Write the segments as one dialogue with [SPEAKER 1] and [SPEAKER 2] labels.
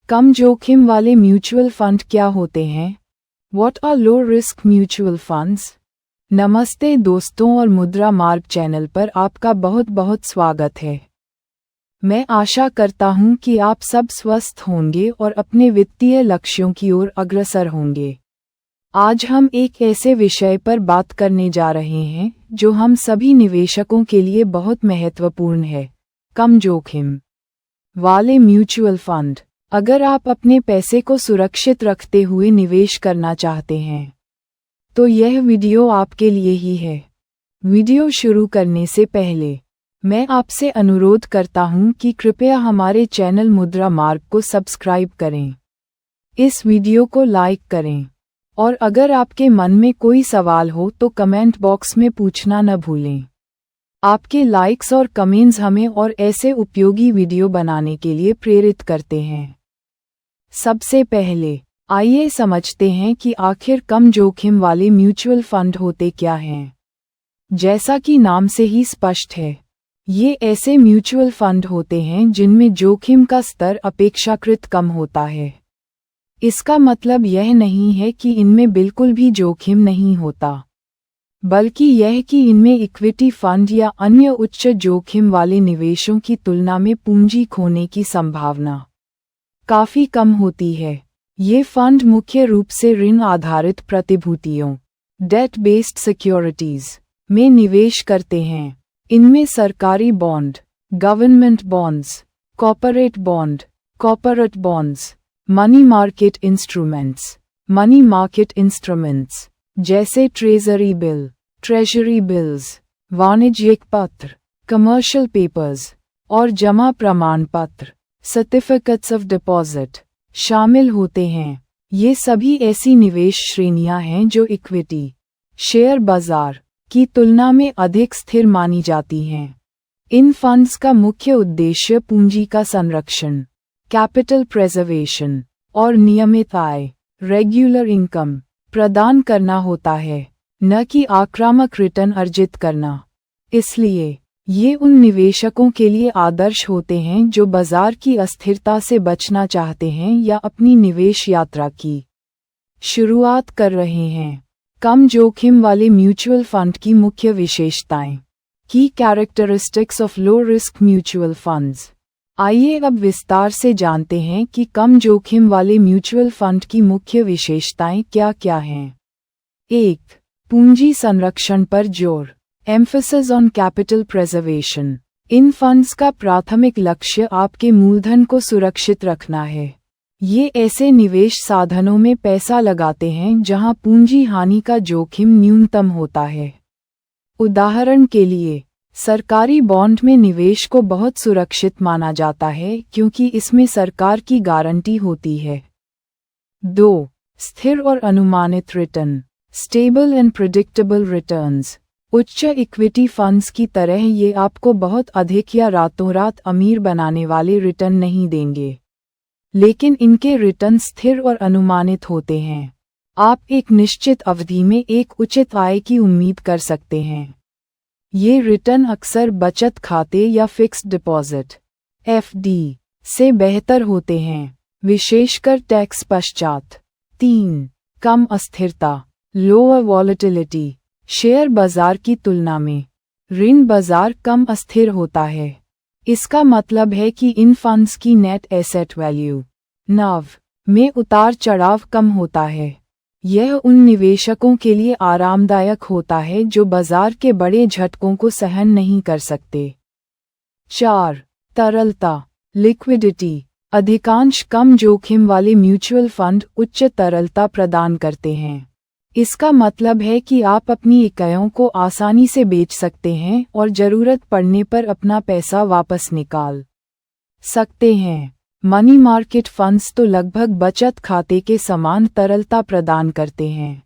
[SPEAKER 1] कम जोखिम वाले mutual fund क्या होते हैं? What are low risk mutual funds? नमस्ते दोस्तों और मुद्रा मार्ग चैनल पर आपका बहुत बहुत स्वागत है। मैं आशा करता हूं कि आप सब स्वस्थ होंगे और अपने वित्तीय लक्ष्यों की ओर अग्रसर होंगे। आज हम एक ऐसे विषय पर बात करने जा रहे हैं जो हम सभी निवेशकों के लिए बहुत महत्वपूर्ण है, कम जोखिम वाले म्यूचुअल फंड। अगर आप अपने पैसे को सुरक्षित रखते हुए निवेश करना चाहते हैं तो यह वीडियो आपके लिए ही है। वीडियो शुरू करने से पहले मैं आपसे अनुरोध करता हूं कि कृपया हमारे चैनल मुद्रा मार्ग को सब्सक्राइब करें, इस वीडियो को लाइक करें और अगर आपके मन में कोई सवाल हो तो कमेंट बॉक्स में पूछना न भूलें। आपके लाइक्स और कमेंट्स हमें और ऐसे उपयोगी वीडियो बनाने के लिए प्रेरित करते हैं। सबसे पहले आइए समझते हैं कि आखिर कम जोखिम वाले म्यूचुअल फंड होते क्या हैं। जैसा कि नाम से ही स्पष्ट है, ये ऐसे म्यूचुअल फंड होते हैं जिनमें जोखिम का स्तर अपेक्षाकृत कम होता है। इसका मतलब यह नहीं है कि इनमें बिल्कुल भी जोखिम नहीं होता, बल्कि यह कि इनमें इक्विटी फंड या अन्य उच्च जोखिम वाले निवेशों की तुलना में पूंजी खोने की संभावना काफी कम होती है। ये फंड मुख्य रूप से ऋण आधारित प्रतिभूतियों डेट बेस्ड सिक्योरिटीज में निवेश करते हैं। इनमें सरकारी bond, government bonds, corporate bonds, money market instruments जैसे ट्रेजरी बिल्स, वाणिज्यिक पत्र, कमर्शियल पेपर्स और जमा प्रमाण पत्र सर्टिफिकेट्स ऑफ डिपॉजिट शामिल होते हैं। ये सभी ऐसी निवेश श्रेणियां हैं जो इक्विटी शेयर बाजार की तुलना में अधिक स्थिर मानी जाती हैं। इन फंड्स का मुख्य उद्देश्य पूंजी का संरक्षण, कैपिटल प्रेजर्वेशन और नियमित आय रेगुलर इनकम प्रदान करना होता है, न कि आक्रामक रिटर्न अर्जित करना। इसलिए ये उन निवेशकों के लिए आदर्श होते हैं जो बाजार की अस्थिरता से बचना चाहते हैं या अपनी निवेश यात्रा की शुरुआत कर रहे हैं। कम जोखिम वाले म्यूचुअल फंड की मुख्य विशेषताएं। की characteristics of low risk mutual funds. आइए अब विस्तार से जानते हैं कि कम जोखिम वाले म्यूचुअल फंड की मुख्य विशेषताएं क्या क्या हैं। 1. पूंजी संरक्षण पर जोर, emphasis on capital preservation. In funds का प्राथमिक लक्ष्य आपके मूलधन को सुरक्षित रखना है। ये ऐसे निवेश साधनों में पैसा लगाते हैं जहां पूंजी हानि का जोखिम न्यूनतम होता है। उदाहरण के लिए, सरकारी बॉन्ड में निवेश को बहुत सुरक्षित माना जाता है क्योंकि इसमें सरकार की गारंटी होती है। 2. स्थिर और अनुमानित return, stable and predictable returns. उच्च इक्विटी फंड्स की तरह ये आपको बहुत अधिक या रातों रात अमीर बनाने वाले रिटर्न नहीं देंगे, लेकिन इनके रिटर्न स्थिर और अनुमानित होते हैं। आप एक निश्चित अवधि में एक उचित आय की उम्मीद कर सकते हैं। ये रिटर्न अक्सर बचत खाते या फिक्स्ड डिपॉजिट (एफडी) से बेहतर होते हैं, विशेषकर टैक्स पश्चात। 3. कम अस्थिरता, लोअर वॉलेटिलिटी। शेयर बाजार की तुलना में ऋण बाजार कम अस्थिर होता है। इसका मतलब है कि इन फंड्स की नेट एसेट वैल्यू (NAV) में उतार चढ़ाव कम होता है। यह उन निवेशकों के लिए आरामदायक होता है जो बाजार के बड़े झटकों को सहन नहीं कर सकते। 4. तरलता, लिक्विडिटी। अधिकांश कम जोखिम वाले म्यूचुअल फंड उच्च तरलता प्रदान करते हैं। इसका मतलब है कि आप अपनी इकाइयों को आसानी से बेच सकते हैं और जरूरत पड़ने पर अपना पैसा वापस निकाल सकते हैं। मनी मार्केट फंड्स तो लगभग बचत खाते के समान तरलता प्रदान करते हैं।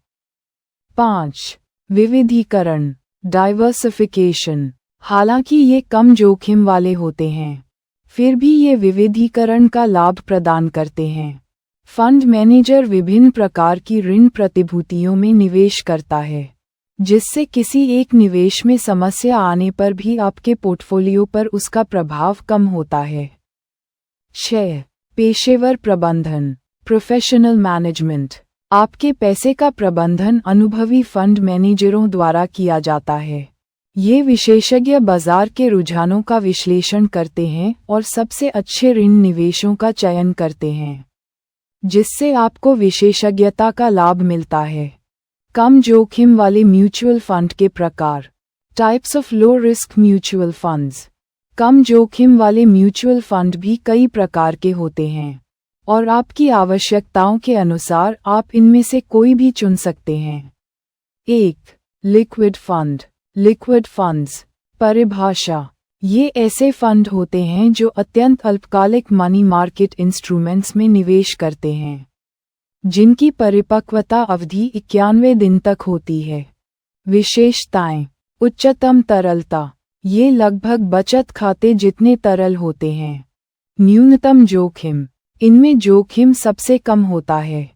[SPEAKER 1] 5. विविधीकरण, डाइवर्सिफिकेशन। हालांकि ये कम जोखिम वाले होते हैं, फिर भी ये विविधीकरण का लाभ प्रदान करते हैं। फंड मैनेजर विभिन्न प्रकार की ऋण प्रतिभूतियों में निवेश करता है, जिससे किसी एक निवेश में समस्या आने पर भी आपके पोर्टफोलियो पर उसका प्रभाव कम होता है। 6. पेशेवर प्रबंधन, प्रोफेशनल मैनेजमेंट। आपके पैसे का प्रबंधन अनुभवी फंड मैनेजरों द्वारा किया जाता है। ये विशेषज्ञ बाजार के रुझानों का विश्लेषण करते हैं और सबसे अच्छे ऋण निवेशों का चयन करते हैं, जिससे आपको विशेषज्ञता का लाभ मिलता है। कम जोखिम वाले म्यूचुअल फंड के प्रकार। Types of low risk mutual funds. कम जोखिम वाले म्यूचुअल फंड भी कई प्रकार के होते हैं और आपकी आवश्यकताओं के अनुसार आप इनमें से कोई भी चुन सकते हैं। 1. Liquid fund. Liquid funds. परिभाषा। ये ऐसे फंड होते हैं जो अत्यंत अल्पकालिक मनी मार्केट इंस्ट्रूमेंट्स में निवेश करते हैं, जिनकी परिपक्वता अवधि 91 दिन तक होती है। विशेषताएं। उच्चतम तरलता। ये लगभग बचत खाते जितने तरल होते हैं। न्यूनतम जोखिम। इनमें जोखिम सबसे कम होता है।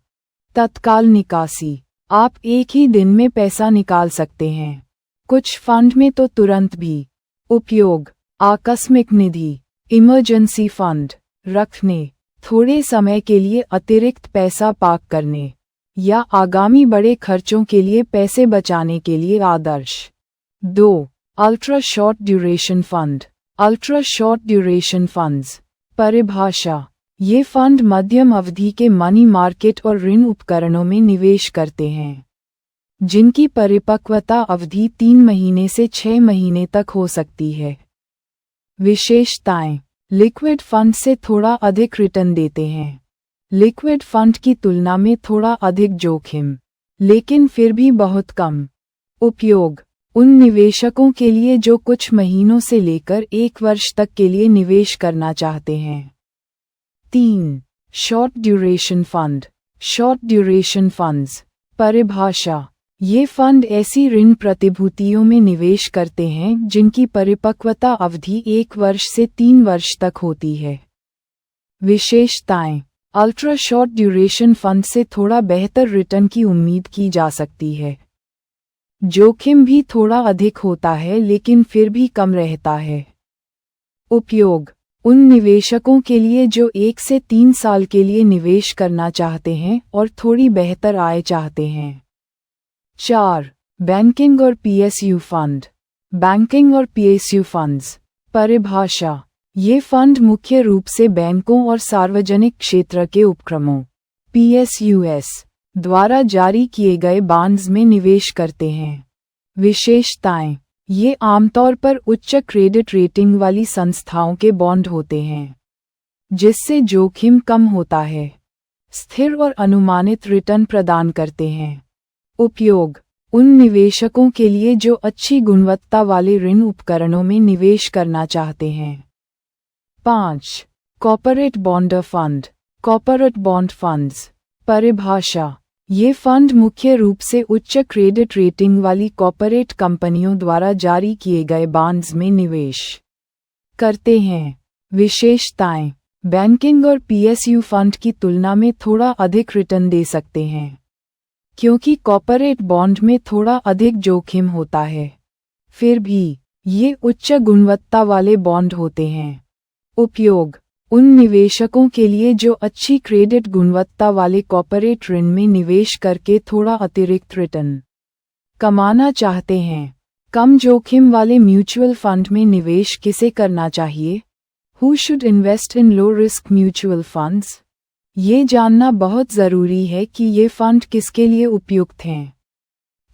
[SPEAKER 1] तत्काल निकासी। आप एक ही दिन में पैसा निकाल सकते हैं, कुछ फंड में तो तुरंत भी। उपयोग। आकस्मिक निधि, इमरजेंसी फंड, रखने, थोड़े समय के लिए अतिरिक्त पैसा पार्क करने, या आगामी बड़े खर्चों के लिए पैसे बचाने के लिए आदर्श। 2. Ultra short duration fund. Ultra short duration funds. परिभाषा। ये फंड मध्यम अवधि के मनी मार्केट और ऋण उपकरणों में निवेश करते हैं, जिनकी परिपक्वता अवधि 3 महीने से 6 महीने तक हो सकती है। विशेषताएं। लिक्विड फंड से थोड़ा अधिक रिटर्न देते हैं। लिक्विड फंड की तुलना में थोड़ा अधिक जोखिम, लेकिन फिर भी बहुत कम। उपयोग। उन निवेशकों के लिए जो कुछ महीनों से लेकर 1 वर्ष तक के लिए निवेश करना चाहते हैं। 3. Short duration fund. Short duration funds. परिभाषा। ये फंड ऐसी ऋण प्रतिभूतियों में निवेश करते हैं जिनकी परिपक्वता अवधि 1 वर्ष से 3 वर्ष तक होती है। विशेषताएं। अल्ट्रा शॉर्ट ड्यूरेशन फंड से थोड़ा बेहतर रिटर्न की उम्मीद की जा सकती है। जोखिम भी थोड़ा अधिक होता है लेकिन फिर भी कम रहता है। उपयोग। उन निवेशकों के लिए जो 1 से 3 साल के लिए निवेश करना चाहते हैं और थोड़ी बेहतर आय चाहते हैं। 4. बैंकिंग और पीएसयू फंड। बैंकिंग और पीएसयू फंड्स। परिभाषा। ये फंड मुख्य रूप से बैंकों और सार्वजनिक क्षेत्र के उपक्रमों (PSUs) द्वारा जारी किए गए बॉन्ड्स में निवेश करते हैं। विशेषताएं। ये आमतौर पर उच्च क्रेडिट रेटिंग वाली संस्थाओं के बॉन्ड होते हैं, जिससे जोखिम कम होता है। स्थिर और अनुमानित रिटर्न प्रदान करते हैं। उपयोग। उन निवेशकों के लिए जो अच्छी गुणवत्ता वाले ऋण उपकरणों में निवेश करना चाहते हैं। 5. Corporate bond fund. Corporate bond funds. परिभाषा। ये फंड मुख्य रूप से उच्च क्रेडिट रेटिंग वाली कॉर्पोरेट कंपनियों द्वारा जारी किए गए बॉन्ड्स में निवेश करते हैं। विशेषताएं। बैंकिंग और पीएसयू फंड की तुलना में थोड़ा अधिक रिटर्न दे सकते हैं, क्योंकि कॉर्पोरेट बॉन्ड में थोड़ा अधिक जोखिम होता है। फिर भी ये उच्च गुणवत्ता वाले बॉन्ड होते हैं। उपयोग। उन निवेशकों के लिए जो अच्छी क्रेडिट गुणवत्ता वाले कॉर्पोरेट ऋण में निवेश करके थोड़ा अतिरिक्त रिटर्न कमाना चाहते हैं। कम जोखिम वाले म्यूचुअल फंड में निवेश किसे करना चाहिए? Who should invest in low risk mutual funds? ये जानना बहुत ज़रूरी है कि ये फंड किसके लिए उपयुक्त हैं।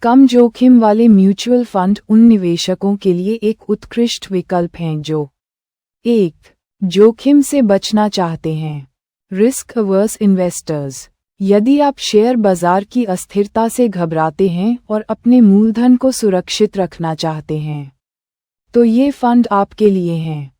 [SPEAKER 1] कम जोखिम वाले म्यूचुअल फंड उन निवेशकों के लिए एक उत्कृष्ट विकल्प हैं जो 1. जोखिम से बचना चाहते हैं। Risk averse investors. यदि आप शेयर बाजार की अस्थिरता से घबराते हैं और अपने मूलधन को सुरक्षित रखना चाहते हैं, तो ये फंड आपके लिए हैं।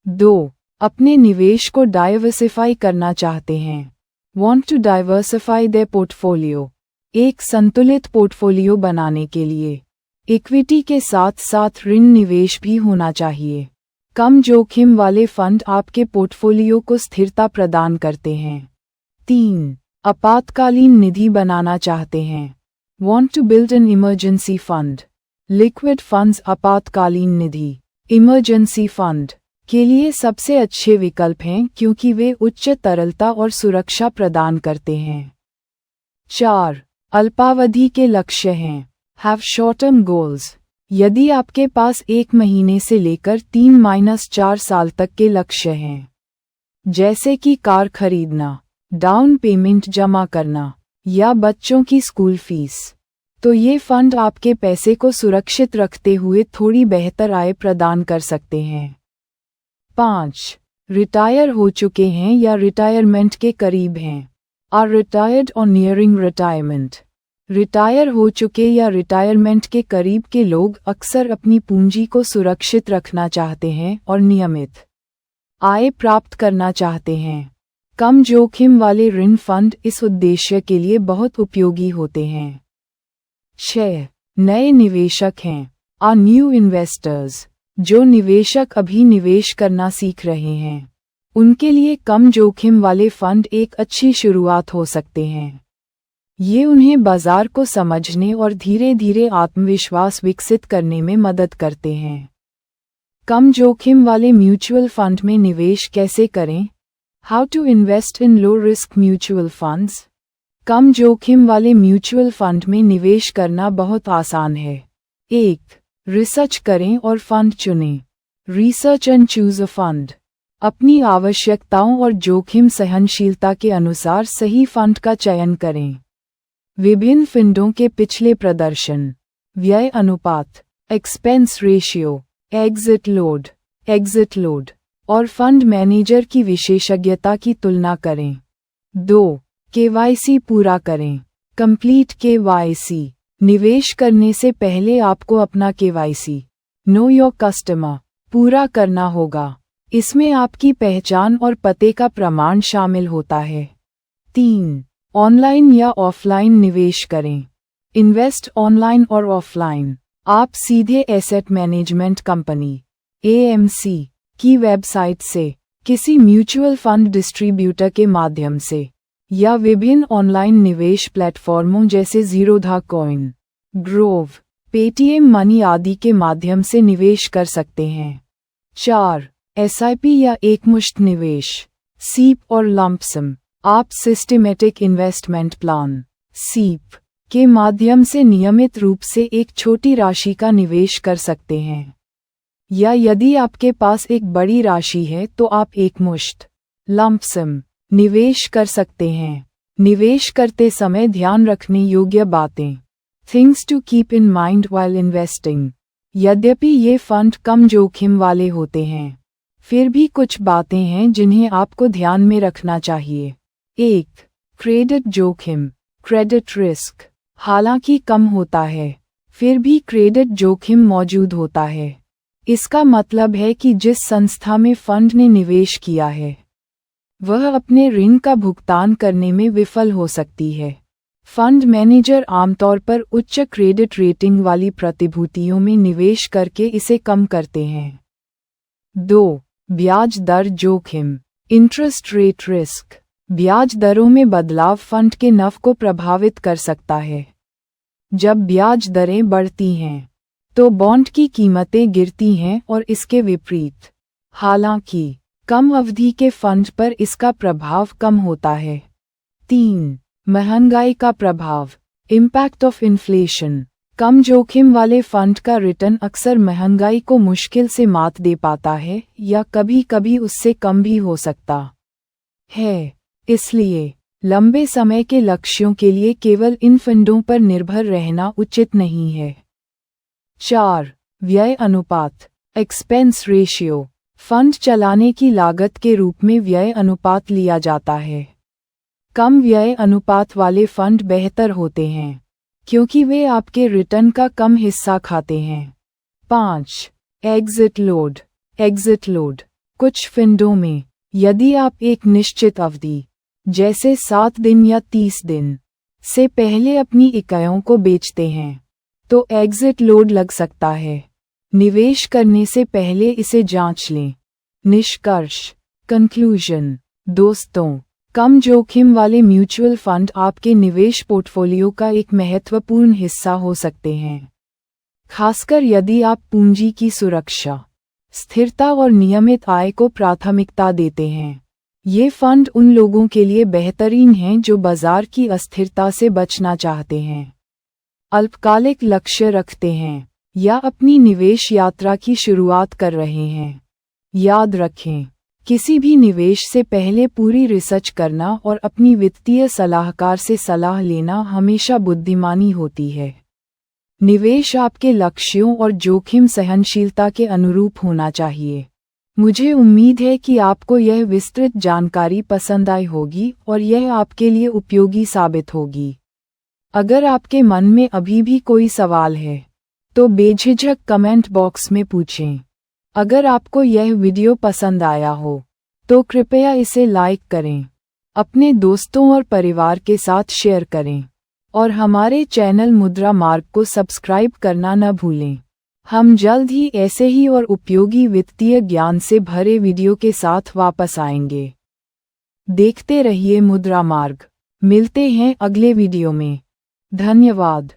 [SPEAKER 1] 2. अपने निवेश को डाइवर्सिफाई करना चाहते हैं। Want to diversify their portfolio। एक संतुलित पोर्टफोलियो बनाने के लिए इक्विटी के साथ साथ ऋण निवेश भी होना चाहिए। कम जोखिम वाले फंड आपके पोर्टफोलियो को स्थिरता प्रदान करते हैं। 3. आपातकालीन निधि बनाना चाहते हैं। Want to build an emergency fund। Liquid funds आपातकालीन निधि इमरजेंसी फंड के लिए सबसे अच्छे विकल्प हैं क्योंकि वे उच्च तरलता और सुरक्षा प्रदान करते हैं। 4. अल्पावधि के लक्ष्य हैं। Have short term goals. यदि आपके पास 1 महीने से लेकर 3-4 साल तक के लक्ष्य हैं, जैसे कि कार खरीदना, डाउन पेमेंट जमा करना या बच्चों की स्कूल फीस, तो ये फंड आपके पैसे को सुरक्षित रखते हुए थोड़ी बेहतर आय प्रदान कर सकते हैं। 5. रिटायर हो चुके हैं या रिटायरमेंट के करीब हैं। आर रिटायर्ड और नियरिंग रिटायरमेंट। रिटायर हो चुके या रिटायरमेंट के करीब के लोग अक्सर अपनी पूंजी को सुरक्षित रखना चाहते हैं और नियमित आय प्राप्त करना चाहते हैं। कम जोखिम वाले ऋण फंड इस उद्देश्य के लिए बहुत उपयोगी होते हैं। 6. नए निवेशक हैं। Are new investors. जो निवेशक अभी निवेश करना सीख रहे हैं, उनके लिए कम जोखिम वाले फंड एक अच्छी शुरुआत हो सकते हैं। ये उन्हें बाजार को समझने और धीरे धीरे आत्मविश्वास विकसित करने में मदद करते हैं। कम जोखिम वाले म्यूचुअल फंड में निवेश कैसे करें? How to invest in low risk mutual funds. कम जोखिम वाले म्यूचुअल फंड में निवेश करना बहुत आसान है। 1. रिसर्च करें और फंड चुनें। Research and choose a fund. अपनी आवश्यकताओं और जोखिम सहनशीलता के अनुसार सही फंड का चयन करें। विभिन्न फंडों के पिछले प्रदर्शन, व्यय अनुपात, एक्सपेंस रेशियो, एग्जिट लोड और फंड मैनेजर की विशेषज्ञता की तुलना करें। 2. केवाईसी पूरा करें। Complete KYC. निवेश करने से पहले आपको अपना केवाईसी, नो योर कस्टमर, पूरा करना होगा। इसमें आपकी पहचान और पते का प्रमाण शामिल होता है। 3. ऑनलाइन या ऑफलाइन निवेश करें। इन्वेस्ट ऑनलाइन और ऑफलाइन। आप सीधे एसेट मैनेजमेंट कंपनी AMC की वेबसाइट से, किसी म्यूचुअल फंड डिस्ट्रीब्यूटर के माध्यम से या विभिन्न ऑनलाइन निवेश प्लेटफॉर्मों जैसे Zerodha coin, Grove, Paytm money आदि के माध्यम से निवेश कर सकते हैं। 4. SIP या एकमुश्त निवेश, सीप और लंपसम। आप सिस्टेमेटिक इन्वेस्टमेंट प्लान (सीप) के माध्यम से नियमित रूप से एक छोटी राशि का निवेश कर सकते हैं, या यदि आपके पास एक बड़ी राशि है तो आप एकमुश्त (लंपसम) निवेश कर सकते हैं। निवेश करते समय ध्यान रखने योग्य बातें, things to keep in mind while investing. यद्यपि ये फंड कम जोखिम वाले होते हैं, फिर भी कुछ बातें हैं जिन्हें आपको ध्यान में रखना चाहिए। 1. क्रेडिट जोखिम, क्रेडिट रिस्क। हालांकि कम होता है, फिर भी क्रेडिट जोखिम मौजूद होता है। इसका मतलब है कि जिस संस्था में फंड ने निवेश किया है, वह अपने ऋण का भुगतान करने में विफल हो सकती है। फंड मैनेजर आमतौर पर उच्च क्रेडिट रेटिंग वाली प्रतिभूतियों में निवेश करके इसे कम करते हैं। 2. ब्याज दर जोखिम, इंटरेस्ट रेट रिस्क। ब्याज दरों में बदलाव फंड के नफ़ को प्रभावित कर सकता है। जब ब्याज दरें बढ़ती हैं, तो बॉन्ड की कीमतें गिरती हैं और इसके विपरीत। हालांकि कम अवधि के फंड पर इसका प्रभाव कम होता है। 3. महंगाई का प्रभाव, इम्पैक्ट ऑफ इन्फ्लेशन। कम जोखिम वाले फंड का रिटर्न अक्सर महंगाई को मुश्किल से मात दे पाता है या कभी कभी उससे कम भी हो सकता है। इसलिए लंबे समय के लक्ष्यों के लिए केवल इन फंडों पर निर्भर रहना उचित नहीं है। 4. व्यय अनुपात, एक्सपेंस रेशियो। फंड चलाने की लागत के रूप में व्यय अनुपात लिया जाता है। कम व्यय अनुपात वाले फंड बेहतर होते हैं, क्योंकि वे आपके रिटर्न का कम हिस्सा खाते हैं। 5. Exit load. कुछ फंडों में, यदि आप एक निश्चित अवधि, जैसे 7 दिन या 30 दिन, से पहले अपनी इकाइयों को बेचते हैं, तो एग्जिट लोड लग सकता है। निवेश करने से पहले इसे जांच लें। निष्कर्ष, कंक्लूजन। दोस्तों, कम जोखिम वाले म्यूचुअल फंड आपके निवेश पोर्टफोलियो का एक महत्वपूर्ण हिस्सा हो सकते हैं, खासकर यदि आप पूंजी की सुरक्षा, स्थिरता और नियमित आय को प्राथमिकता देते हैं। ये फंड उन लोगों के लिए बेहतरीन हैं जो बाजार की अस्थिरता से बचना चाहते हैं, अल्पकालिक लक्ष्य रखते हैं या अपनी निवेश यात्रा की शुरुआत कर रहे हैं। याद रखें, किसी भी निवेश से पहले पूरी रिसर्च करना और अपनी वित्तीय सलाहकार से सलाह लेना हमेशा बुद्धिमानी होती है। निवेश आपके लक्ष्यों और जोखिम सहनशीलता के अनुरूप होना चाहिए। मुझे उम्मीद है कि आपको यह विस्तृत जानकारी पसंद आई होगी और यह आपके लिए उपयोगी साबित होगी। अगर आपके मन में अभी भी कोई सवाल है तो बेझिझक कमेंट बॉक्स में पूछें। अगर आपको यह वीडियो पसंद आया हो तो कृपया इसे लाइक करें, अपने दोस्तों और परिवार के साथ शेयर करें और हमारे चैनल मुद्रा मार्ग को सब्सक्राइब करना न भूलें। हम जल्द ही ऐसे ही और उपयोगी वित्तीय ज्ञान से भरे वीडियो के साथ वापस आएंगे। देखते रहिए मुद्रा मार्ग। मिलते हैं अगले वीडियो में। धन्यवाद।